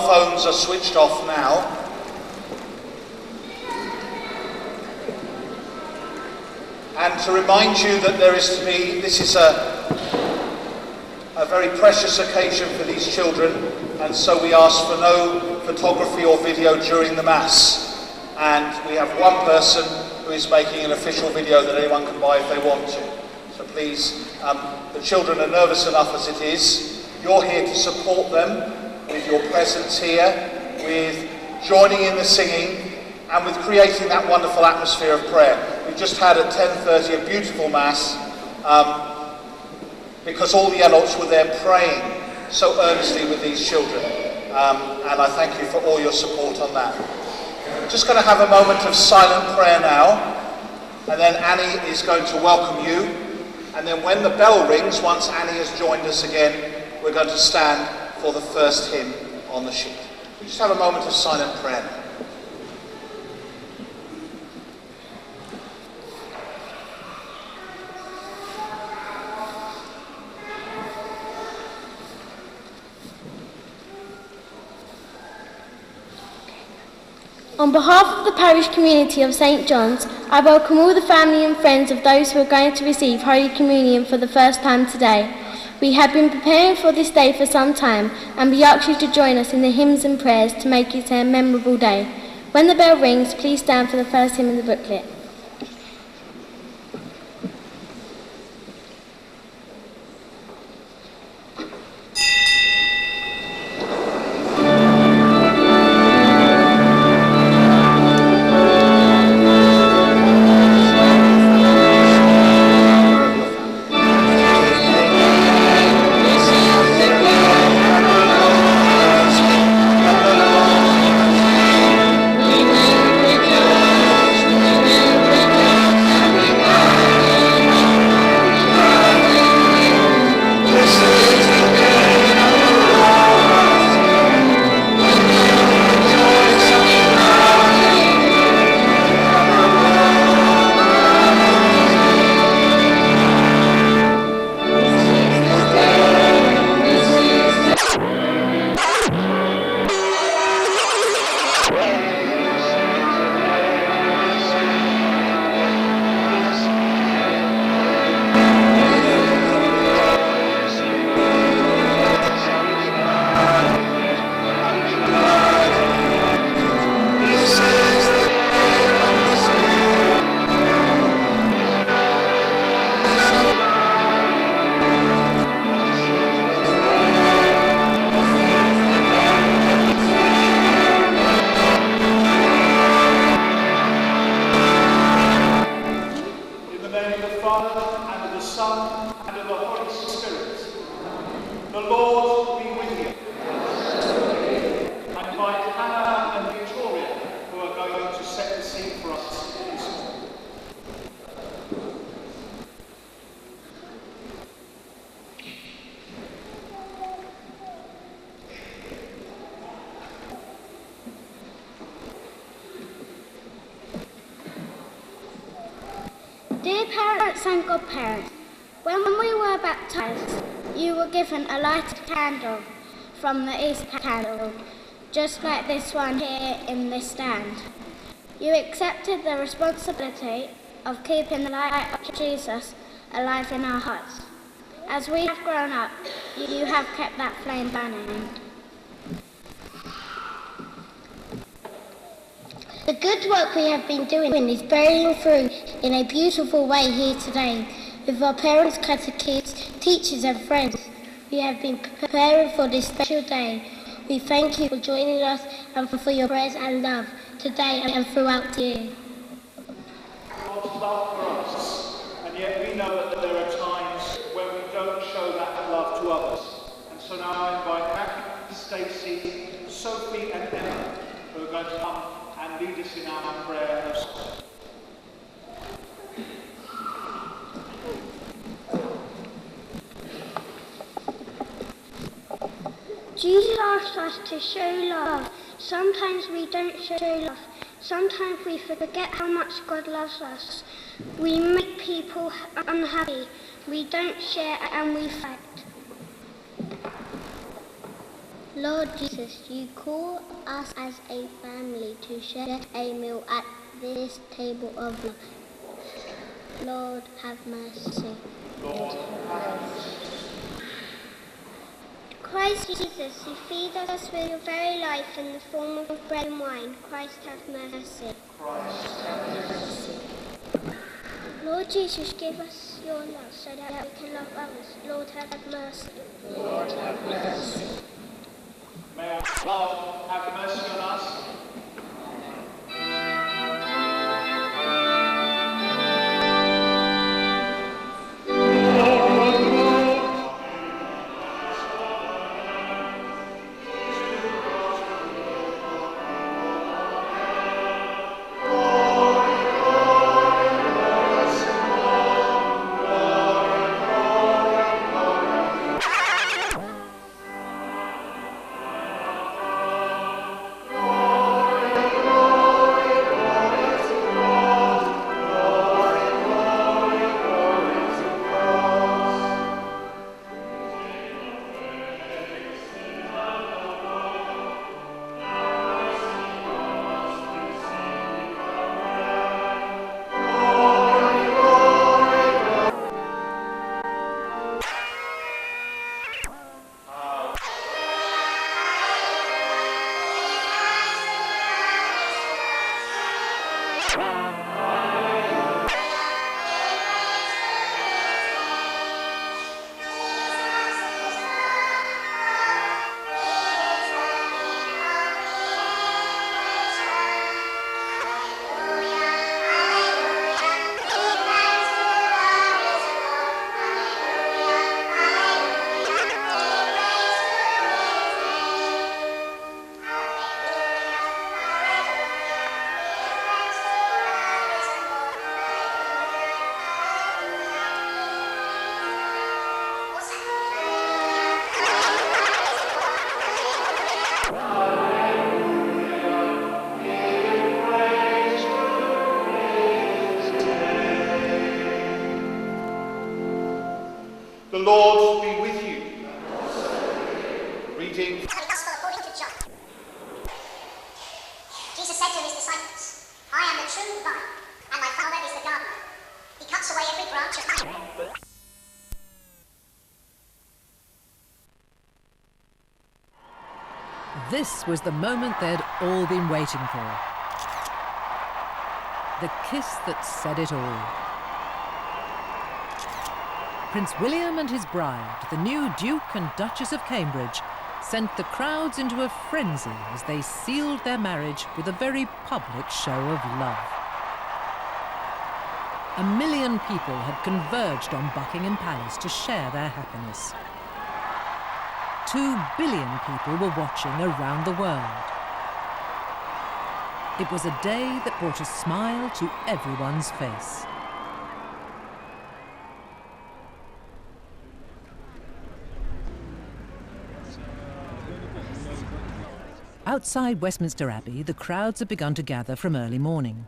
Phones are switched off now. And to remind you that this is a very precious occasion for these children, and so we ask for no photography or video during the Mass. And we have one person who is making an official video that anyone can buy if they want to. So please, the children are nervous enough as it is. You're here to support them with your presence here, with joining in the singing, and with creating that wonderful atmosphere of prayer. We just had at 10:30 a beautiful Mass, because all the adults were there praying so earnestly with these children. And I thank you for all your support on that. We're just going to have a moment of silent prayer now, and then Annie is going to welcome you. And then when the bell rings, once Annie has joined us again, we're going to stand for the first hymn on the sheet. We just have a moment of silent prayer now. On behalf of the parish community of St. John's, I welcome all the family and friends of those who are going to receive Holy Communion for the first time today. We have been preparing for this day for some time, and we ask you to join us in the hymns and prayers to make it a memorable day. When the bell rings, please stand for the first hymn in the booklet. Dear parents and godparents, when we were baptised, you were given a lighted candle from the Easter candle, just like this one here in this stand. You accepted the responsibility of keeping the light of Jesus alive in our hearts. As we have grown up, you have kept that flame burning. The good work we have been doing is bearing through in a beautiful way here today. With our parents, catechists, teachers and friends, we have been preparing for this special day. We thank you for joining us and for your prayers and love today and throughout the year. God's love for us, and yet we know that there are times when we don't show that love to others. And so now I invite Matthew, Stacey, Sophie and Emma, who are going to come and lead us in our prayer of song. Jesus asked us to show love. Sometimes we don't show love. Sometimes we forget how much God loves us. We make people unhappy. We don't share and we fight. Lord Jesus, you call us as a family to share a meal at this table of love. Lord, have mercy. Christ Jesus, you feed us with your very life in the form of bread and wine. Christ, have mercy. Lord Jesus, give us your love so that we can love others. Lord, have mercy. Lord, have mercy. May our Lord have mercy on us. The Lord be with you. Reading. Gospel according to John. Jesus said to his disciples, I am the true vine, and my Father is the gardener. He cuts away every branch of mine. This was the moment they'd all been waiting for. The kiss that said it all. Prince William and his bride, the new Duke and Duchess of Cambridge, sent the crowds into a frenzy as they sealed their marriage with a very public show of love. 1 million people had converged on Buckingham Palace to share their happiness. 2 billion people were watching around the world. It was a day that brought a smile to everyone's face. Outside Westminster Abbey, the crowds had begun to gather from early morning.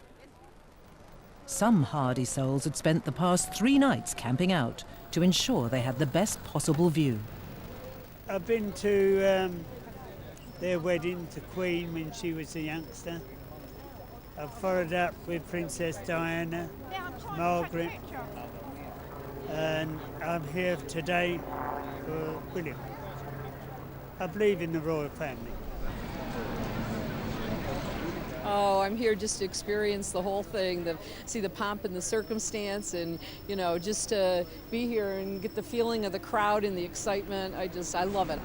Some hardy souls had spent the past 3 nights camping out to ensure they had the best possible view. I've been to their wedding to Queen when she was a youngster. I've followed up with Princess Diana, Margaret, and I'm here today for William. I believe in the royal family. Oh, I'm here just to experience the whole thing, see the pomp and the circumstance, and just to be here and get the feeling of the crowd and the excitement. I love it.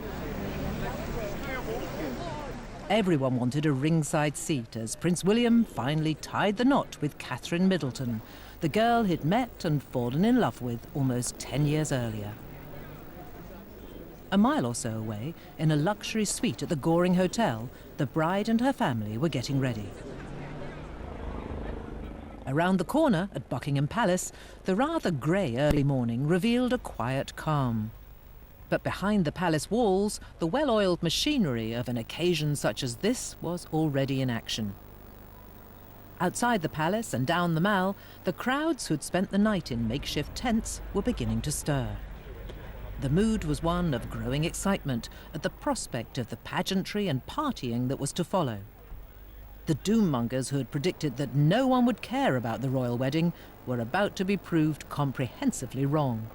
Everyone wanted a ringside seat as Prince William finally tied the knot with Catherine Middleton, the girl he'd met and fallen in love with almost 10 years earlier. A mile or so away, in a luxury suite at the Goring Hotel, the bride and her family were getting ready. Around the corner at Buckingham Palace, the rather grey early morning revealed a quiet calm. But behind the palace walls, the well-oiled machinery of an occasion such as this was already in action. Outside the palace and down the Mall, the crowds who'd spent the night in makeshift tents were beginning to stir. The mood was one of growing excitement at the prospect of the pageantry and partying that was to follow. The doommongers who had predicted that no one would care about the royal wedding were about to be proved comprehensively wrong.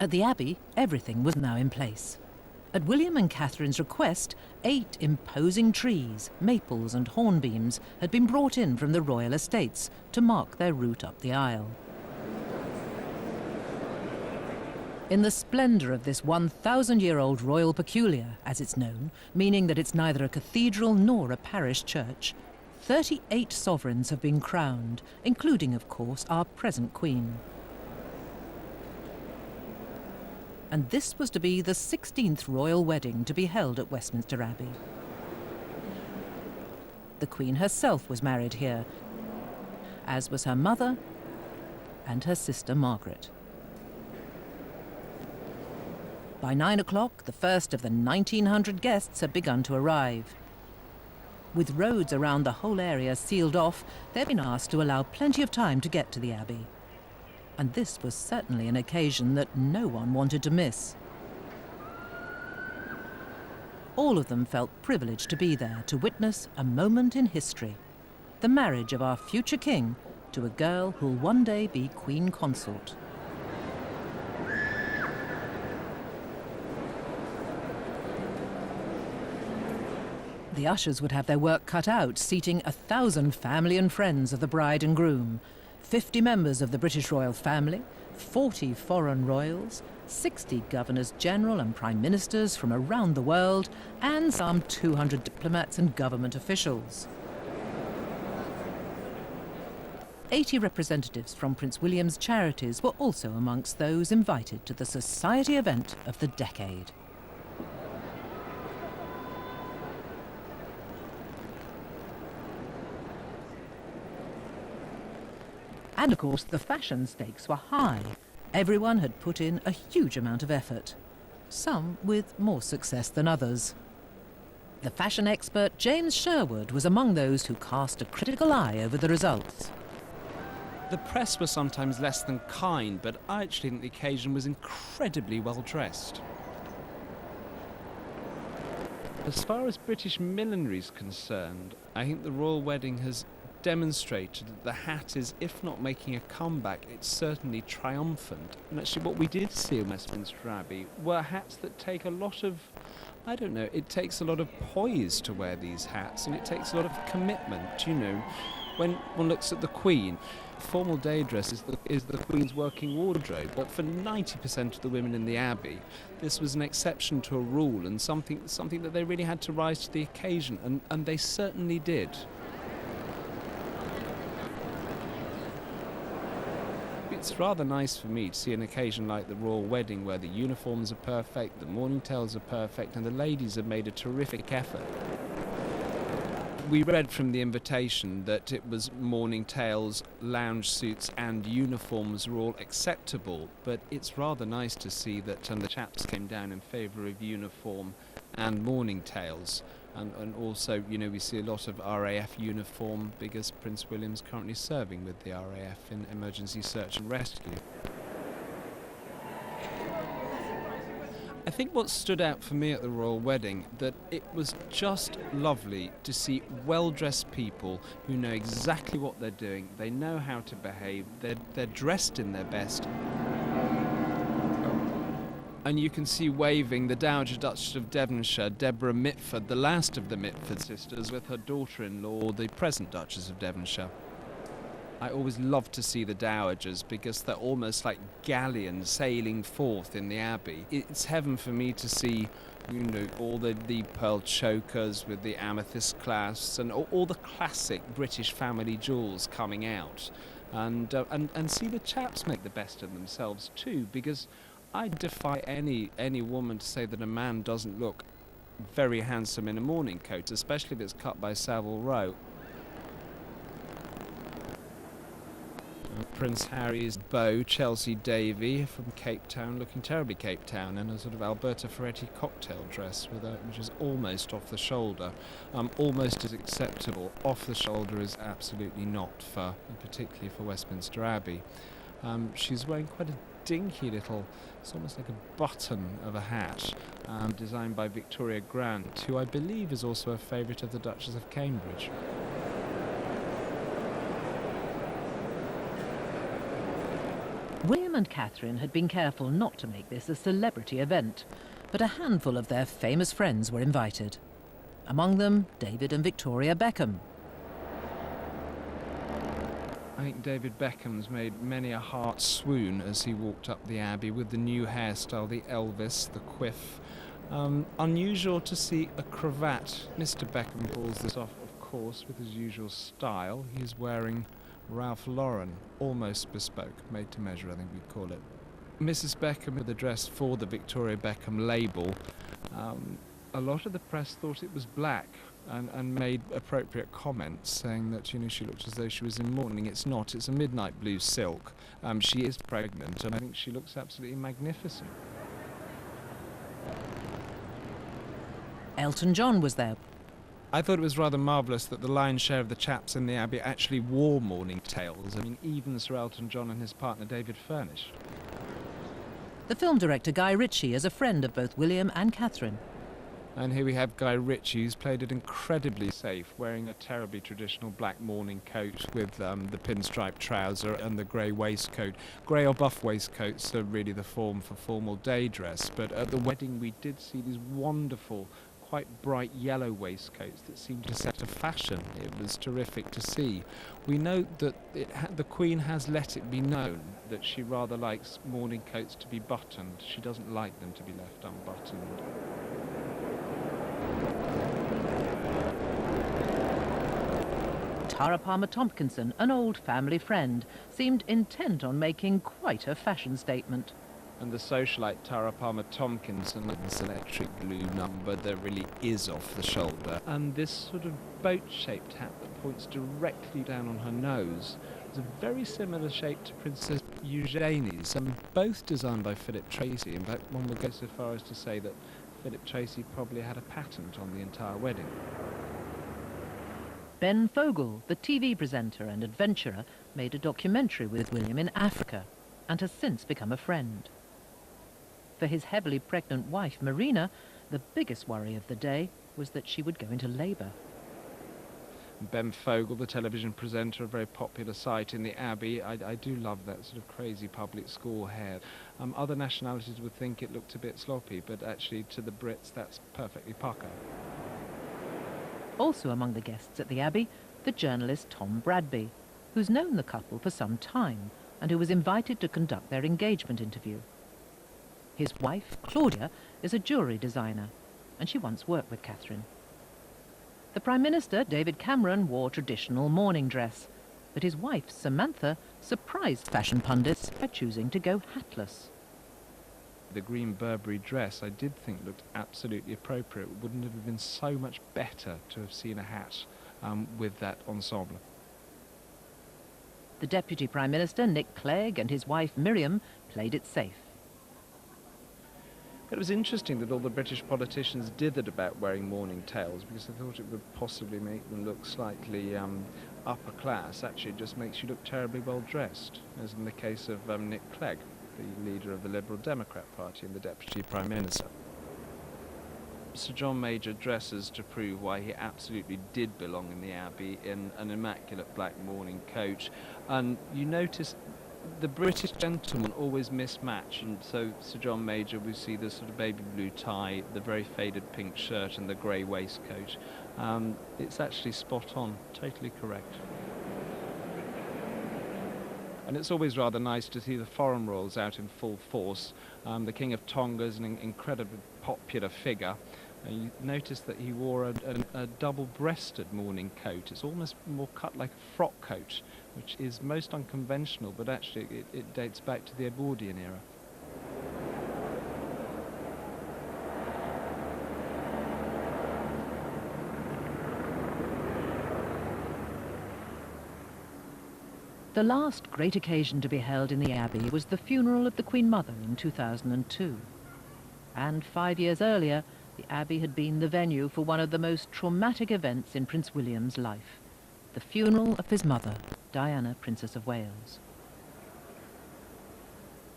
At the Abbey, everything was now in place. At William and Catherine's request, 8 imposing trees, maples and hornbeams, had been brought in from the royal estates to mark their route up the aisle. In the splendour of this 1,000-year-old royal peculiar, as it's known, meaning that it's neither a cathedral nor a parish church, 38 sovereigns have been crowned, including, of course, our present Queen. And this was to be the 16th royal wedding to be held at Westminster Abbey. The Queen herself was married here, as was her mother and her sister Margaret. By 9 o'clock, the first of the 1,900 guests had begun to arrive. With roads around the whole area sealed off, they'd been asked to allow plenty of time to get to the Abbey. And this was certainly an occasion that no one wanted to miss. All of them felt privileged to be there to witness a moment in history, the marriage of our future king to a girl who'll one day be Queen Consort. The ushers would have their work cut out, seating 1,000 family and friends of the bride and groom, 50 members of the British royal family, 40 foreign royals, 60 governors-general and prime ministers from around the world, and some 200 diplomats and government officials. 80 representatives from Prince William's charities were also amongst those invited to the society event of the decade. And of course, the fashion stakes were high. Everyone had put in a huge amount of effort, some with more success than others. The fashion expert James Sherwood was among those who cast a critical eye over the results. The press were sometimes less than kind, but I actually think the occasion was incredibly well dressed. As far as British millinery is concerned, I think the royal wedding has demonstrated that the hat is, if not making a comeback, it's certainly triumphant. And actually what we did see in Westminster Abbey were hats that take a lot of, I don't know, it takes a lot of poise to wear these hats, and it takes a lot of commitment, you know. When one looks at the Queen, formal day dress is the Queen's working wardrobe, but for 90% of the women in the Abbey, this was an exception to a rule and something that they really had to rise to the occasion, and they certainly did. It's rather nice for me to see an occasion like the royal wedding where the uniforms are perfect, the morning tales are perfect, and the ladies have made a terrific effort. We read from the invitation that it was morning tales, lounge suits and uniforms were all acceptable, but it's rather nice to see that the chaps came down in favour of uniform and morning tales. And also, you know, we see a lot of RAF uniform because Prince William's currently serving with the RAF in emergency search and rescue. I think what stood out for me at the royal wedding, that it was just lovely to see well-dressed people who know exactly what they're doing, they know how to behave, they're dressed in their best. And you can see waving the Dowager Duchess of Devonshire, Deborah Mitford, the last of the Mitford sisters, with her daughter-in-law, the present Duchess of Devonshire. I always love to see the dowagers because they're almost like galleons sailing forth in the Abbey. It's heaven for me to see, you know, all the pearl chokers with the amethyst clasps and all the classic British family jewels coming out, and see the chaps make the best of themselves too, because I defy any woman to say that a man doesn't look very handsome in a morning coat, especially if it's cut by Savile Row. Prince Harry's beau, Chelsea Davy, from Cape Town, looking terribly Cape Town, in a sort of Alberta Ferretti cocktail dress, which is almost off the shoulder. Almost as acceptable. Off the shoulder is absolutely not, particularly for Westminster Abbey. She's wearing quite a dinky little, it's almost like a button of a hat, designed by Victoria Grant, who I believe is also a favourite of the Duchess of Cambridge. William and Catherine had been careful not to make this a celebrity event, but a handful of their famous friends were invited. Among them, David and Victoria Beckham. I think David Beckham's made many a heart swoon as he walked up the Abbey with the new hairstyle, the Elvis, the quiff. Unusual to see a cravat. Mr. Beckham pulls this off, of course, with his usual style. He's wearing Ralph Lauren, almost bespoke, made to measure, I think we'd call it. Mrs. Beckham with a dress for the Victoria Beckham label. A lot of the press thought it was black and made appropriate comments saying that, you know, she looked as though she was in mourning. It's not, it's a midnight blue silk. She is pregnant and I think she looks absolutely magnificent. Elton John was there. I thought it was rather marvellous that the lion's share of the chaps in the Abbey actually wore mourning tails. I mean, even Sir Elton John and his partner David Furnish. The film director Guy Ritchie is a friend of both William and Catherine. And here we have Guy Ritchie, who's played it incredibly safe, wearing a terribly traditional black morning coat with the pinstripe trouser and the grey waistcoat. Grey or buff waistcoats are really the form for formal day dress, but at the wedding we did see these wonderful, quite bright yellow waistcoats that seemed to set a fashion. It was terrific to see. We note that the Queen has let it be known that she rather likes morning coats to be buttoned. She doesn't like them to be left unbuttoned. Tara Palmer-Tompkinson, an old family friend, seemed intent on making quite a fashion statement. And the socialite Tara Palmer-Tompkinson, this electric blue number that really is off the shoulder. And this sort of boat-shaped hat that points directly down on her nose is a very similar shape to Princess Eugenie's, and both designed by Philip Tracy. In fact, one would go so far as to say that Philip Tracy probably had a patent on the entire wedding. Ben Fogle, the TV presenter and adventurer, made a documentary with William in Africa and has since become a friend. For his heavily pregnant wife, Marina, the biggest worry of the day was that she would go into labour. Ben Fogle, the television presenter, a very popular sight in the Abbey. I do love that sort of crazy public school hair. Other nationalities would think it looked a bit sloppy, but actually to the Brits that's perfectly pucker. Also among the guests at the Abbey, the journalist Tom Bradby, who's known the couple for some time and who was invited to conduct their engagement interview. His wife, Claudia, is a jewellery designer, and she once worked with Catherine. The Prime Minister, David Cameron, wore traditional morning dress, but his wife, Samantha, surprised fashion pundits by choosing to go hatless. The green Burberry dress I did think looked absolutely appropriate. Wouldn't it have been so much better to have seen a hat with that ensemble? The Deputy Prime Minister, Nick Clegg, and his wife, Miriam, played it safe. It was interesting that all the British politicians dithered about wearing morning tails because they thought it would possibly make them look slightly upper class. Actually, it just makes you look terribly well dressed, as in the case of Nick Clegg, the leader of the Liberal Democrat Party and the Deputy Prime Minister. Sir John Major dresses to prove why he absolutely did belong in the Abbey in an immaculate black morning coat. And you notice the British gentlemen always mismatch, and so Sir John Major, we see the sort of baby blue tie, the very faded pink shirt and the grey waistcoat. It's actually spot on, totally correct. And it's always rather nice to see the foreign royals out in full force. The King of Tonga is an incredibly popular figure. You notice that he wore a double-breasted morning coat. It's almost more cut like a frock coat, which is most unconventional, but actually it dates back to the Edwardian era. The last great occasion to be held in the Abbey was the funeral of the Queen Mother in 2002. And 5 years earlier, the Abbey had been the venue for one of the most traumatic events in Prince William's life, the funeral of his mother, Diana, Princess of Wales.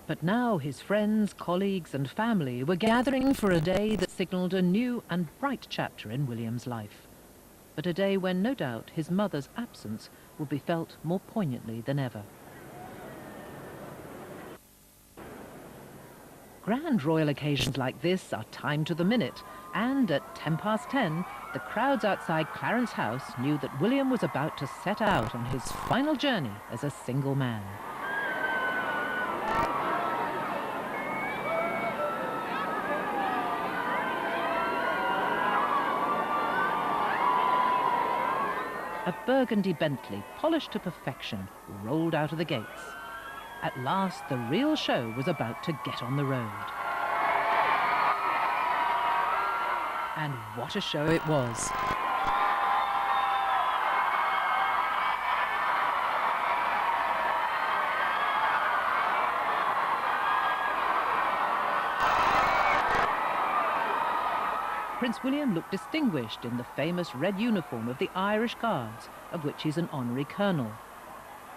But now his friends, colleagues and family were gathering for a day that signalled a new and bright chapter in William's life. But a day when, no doubt, his mother's absence would be felt more poignantly than ever. Grand royal occasions like this are timed to the minute, and at 10:10, the crowds outside Clarence House knew that William was about to set out on his final journey as a single man. A burgundy Bentley, polished to perfection, rolled out of the gates. At last, the real show was about to get on the road. And what a show it was! Prince William looked distinguished in the famous red uniform of the Irish Guards, of which he's an honorary colonel.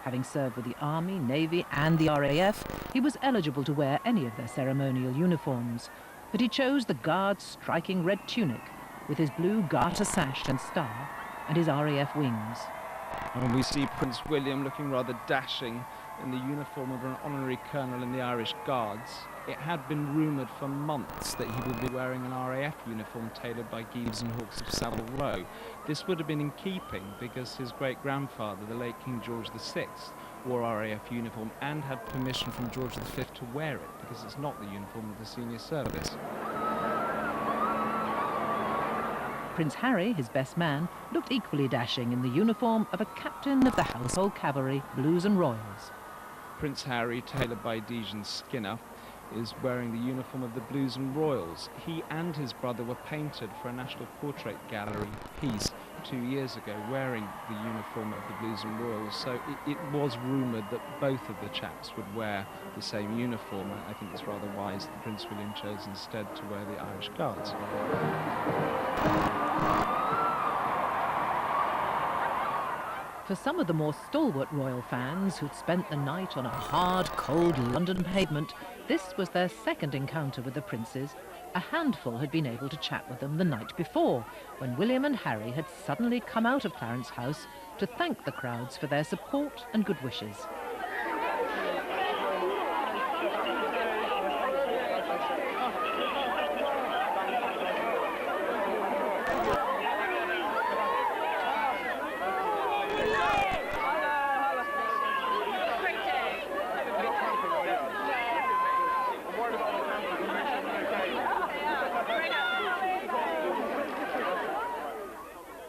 Having served with the Army, Navy and the RAF, he was eligible to wear any of their ceremonial uniforms, but he chose the Guards' striking red tunic with his blue garter sash and star and his RAF wings. And we see Prince William looking rather dashing in the uniform of an honorary colonel in the Irish Guards. It had been rumoured for months that he would be wearing an RAF uniform tailored by Gibbs and Hawkes of Savile Row. This would have been in keeping because his great-grandfather, the late King George VI, wore RAF uniform and had permission from George V to wear it because it's not the uniform of the senior service. Prince Harry, his best man, looked equally dashing in the uniform of a captain of the Household Cavalry, Blues and Royals. Prince Harry, tailored by Dijon Skinner, is wearing the uniform of the Blues and Royals. He and his brother were painted for a National Portrait Gallery piece 2 years ago wearing the uniform of the Blues and Royals, so it was rumoured that both of the chaps would wear the same uniform. I think it's rather wise that Prince William chose instead to wear the Irish Guards. For some of the more stalwart royal fans who'd spent the night on a hard, cold London pavement, this was their second encounter with the princes. A handful had been able to chat with them the night before, when William and Harry had suddenly come out of Clarence House to thank the crowds for their support and good wishes.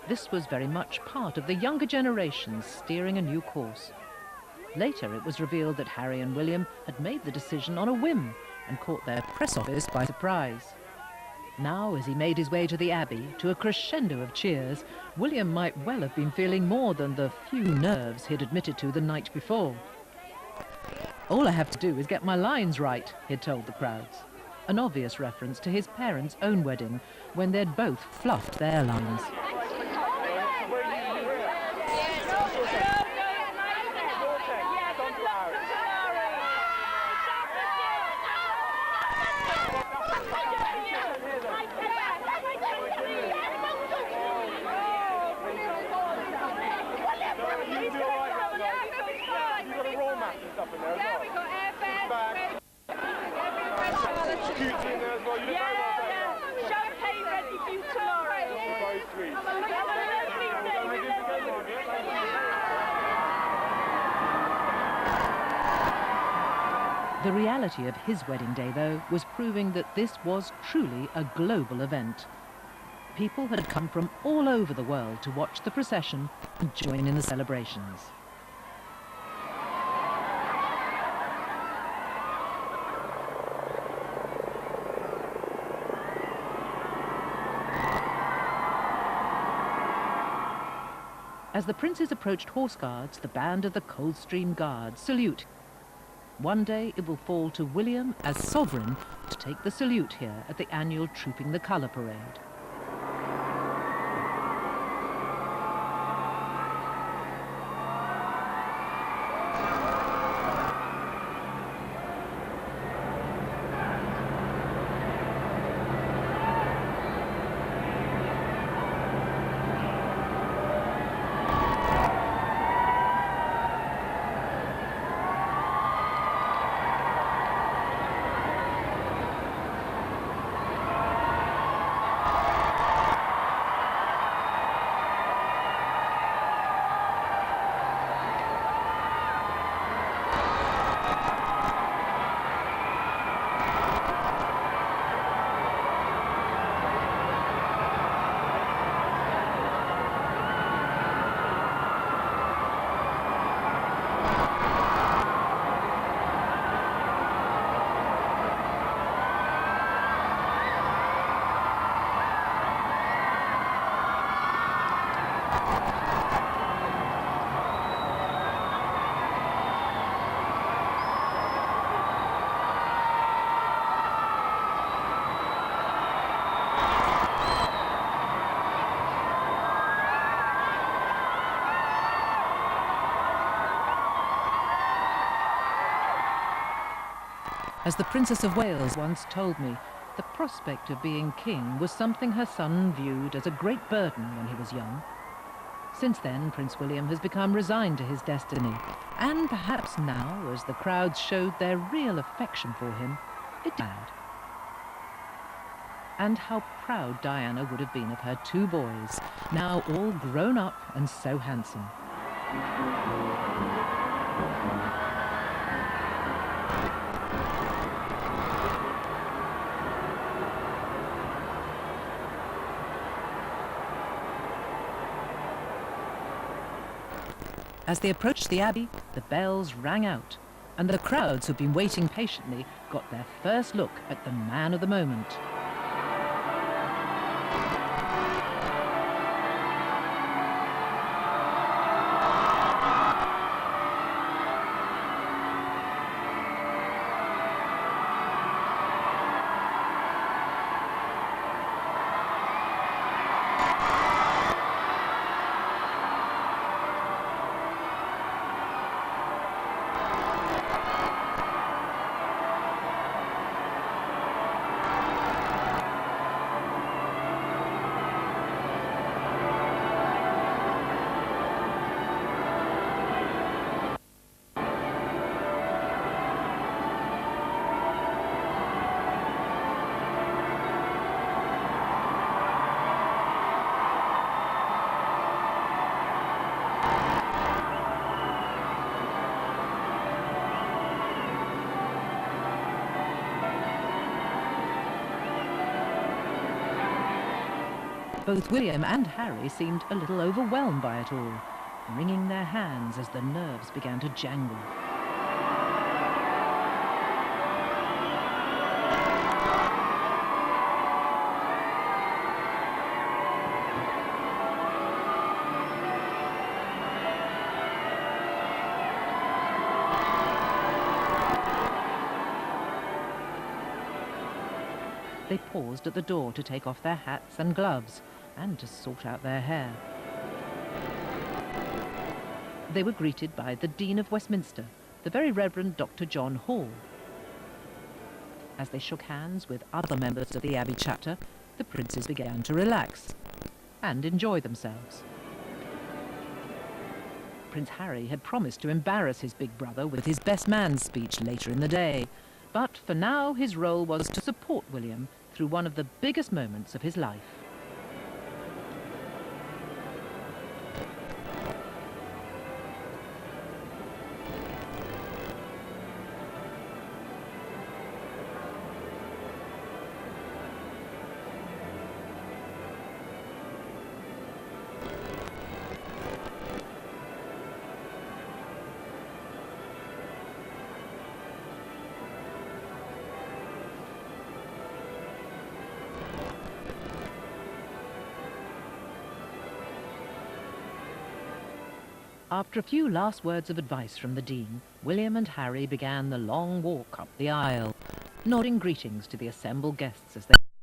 This was very much part of the younger generation steering a new course. Later it was revealed that Harry and William had made the decision on a whim and caught their press office by surprise. Now, as he made his way to the Abbey, to a crescendo of cheers, William might well have been feeling more than the few nerves he'd admitted to the night before. "All I have to do is get my lines right," he'd told the crowds. An obvious reference to his parents' own wedding, when they'd both fluffed their lines. The reality of his wedding day, though, was proving that this was truly a global event. People had come from all over the world to watch the procession and join in the celebrations. As the princes approached Horse Guards, the band of the Coldstream Guards salute. One day it will fall to William, as sovereign, to take the salute here at the annual Trooping the Colour Parade. As the Princess of Wales once told me, the prospect of being king was something her son viewed as a great burden when he was young. Since then, Prince William has become resigned to his destiny, and perhaps now, as the crowds showed their real affection for him, it did. And how proud Diana would have been of her 2 boys, now all grown up and so handsome. As they approached the Abbey, the bells rang out, and the crowds who'd been waiting patiently got their first look at the man of the moment. Both William and Harry seemed a little overwhelmed by it all, wringing their hands as the nerves began to jangle. They paused at the door to take off their hats and gloves and to sort out their hair. They were greeted by the Dean of Westminster, the Very Reverend Dr. John Hall. As they shook hands with other members of the Abbey chapter, the princes began to relax and enjoy themselves. Prince Harry had promised to embarrass his big brother with his best man speech later in the day, but for now his role was to support William through one of the biggest moments of his life. After a few last words of advice from the Dean, William and Harry began the long walk up the aisle, nodding greetings to the assembled guests as they